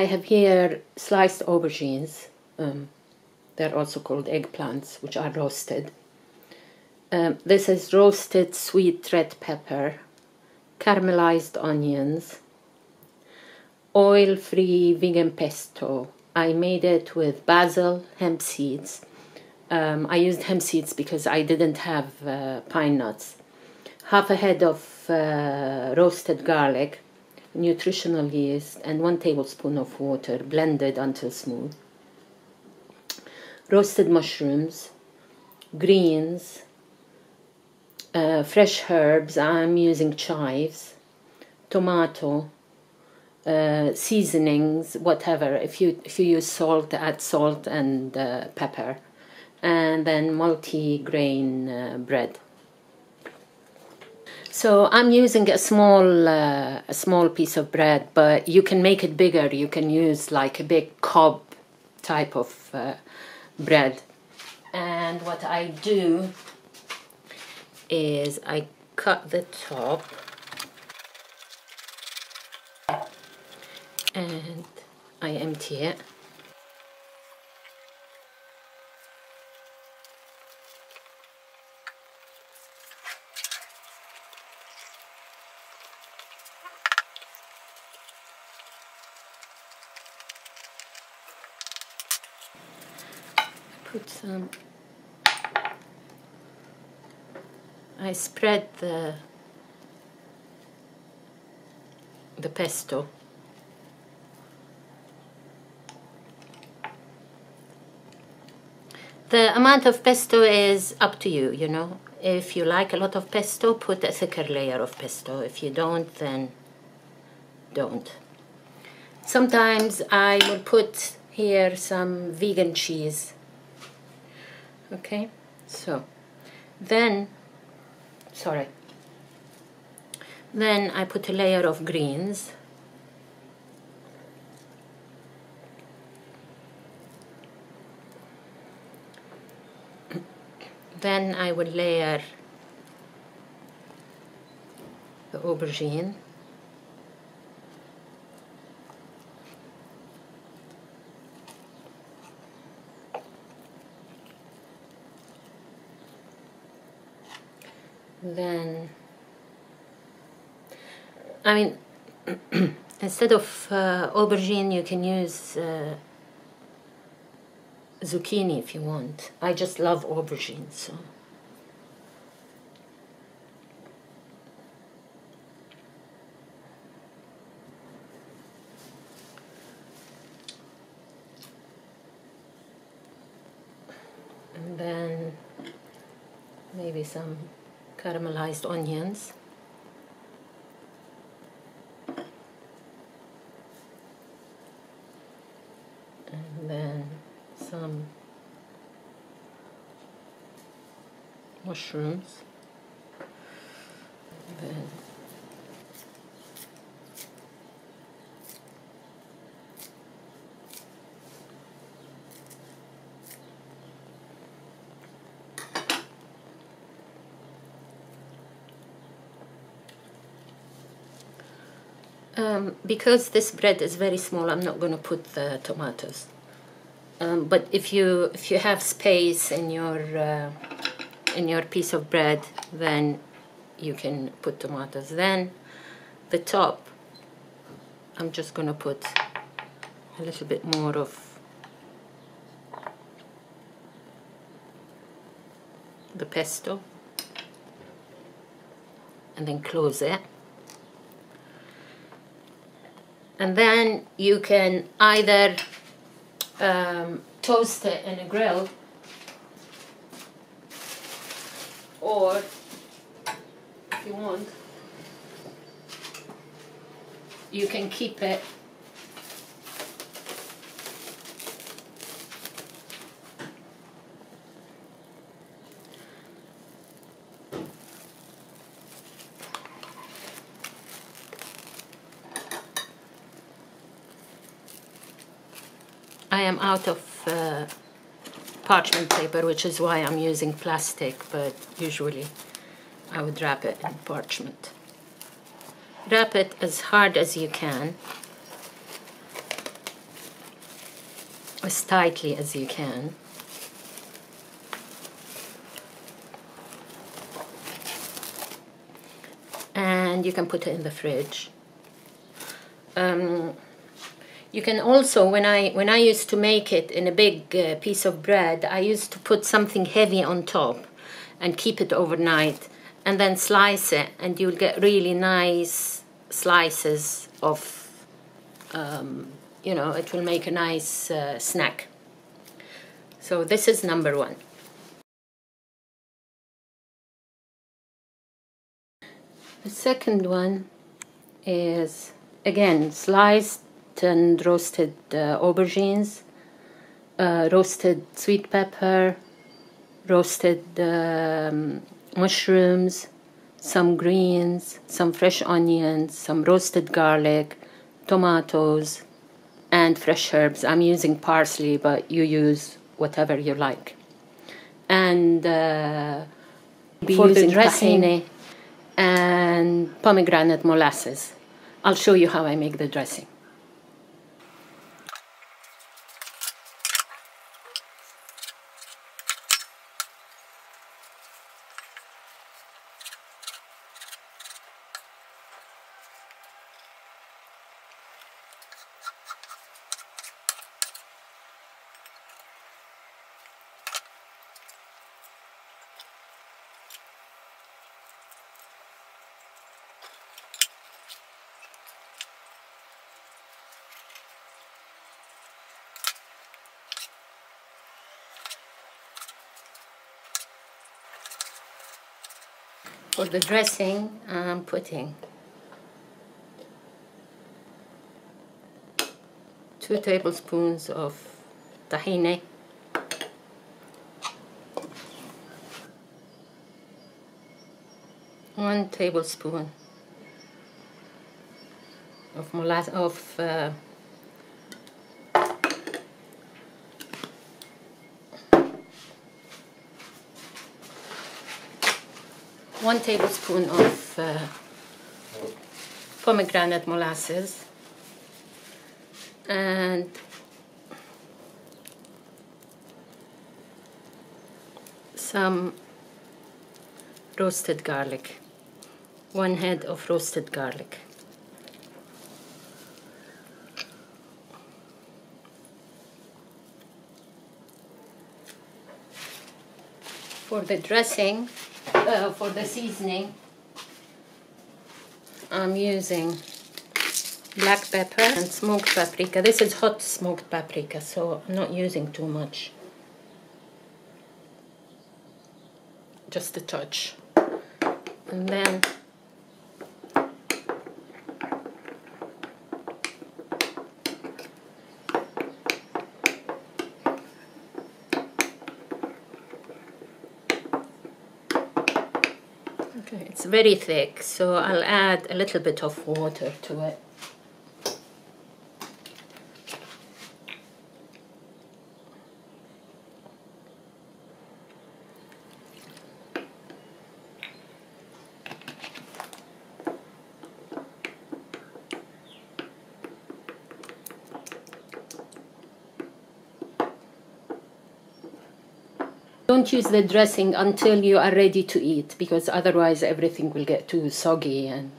I have here sliced aubergines. They're also called eggplants, which are roasted. This is roasted sweet red pepper, caramelized onions, oil-free vegan pesto. I made it with basil, hemp seeds. I used hemp seeds because I didn't have pine nuts. Half a head of roasted garlic, nutritional yeast, and 1 tablespoon of water, blended until smooth. Roasted mushrooms, greens, fresh herbs. I'm using chives, tomato, seasonings, whatever. If you use salt, add salt and pepper, and then multi-grain bread. So I'm using a small piece of bread, but you can make it bigger. You can use like a big cob type of bread. And what I do is I cut the top and I empty it. Put some, I spread the pesto. The amount of pesto is up to you, you know. If you like a lot of pesto, put a thicker layer of pesto. If you don't, then don't. Sometimes I will put here some vegan cheese. Okay, so then I put a layer of greens. Then I will layer the aubergine. Then, I mean, instead of aubergine, you can use zucchini if you want. I just love aubergine, so. And then maybe some caramelized onions. And then some mushrooms. And then because this bread is very small, I'm not going to put the tomatoes. But if you have space in your piece of bread, then you can put tomatoes. Then the top, I'm just going to put a little bit more of the pesto, and then close it. And then you can either toast it in a grill, or if you want, you can keep it I am out of parchment paper, which is why I'm using plastic, but usually I would wrap it in parchment. Wrap it as hard as you can. as tightly as you can. And you can put it in the fridge. You can also, when I used to make it in a big piece of bread, I used to put something heavy on top and keep it overnight, and then slice it, and you'll get really nice slices of, you know, it will make a nice snack. So this is number one. The second one is, again, sliced and roasted aubergines, roasted sweet pepper, roasted mushrooms, some greens, some fresh onions, some roasted garlic, tomatoes, and fresh herbs. I'm using parsley, but you use whatever you like. And for the dressing, and pomegranate molasses. I'll show you how I make the dressing. For the dressing, I'm putting 2 tablespoons of tahini, 1 tablespoon of molasses, of 1 tablespoon of pomegranate molasses, and some roasted garlic, 1 head of roasted garlic. For the dressing, for the seasoning, I'm using black pepper and smoked paprika. This is hot smoked paprika, so I'm not using too much. Just a touch. And then it's very thick, so I'll add a little bit of water to it. Don't use the dressing until you are ready to eat, because otherwise everything will get too soggy and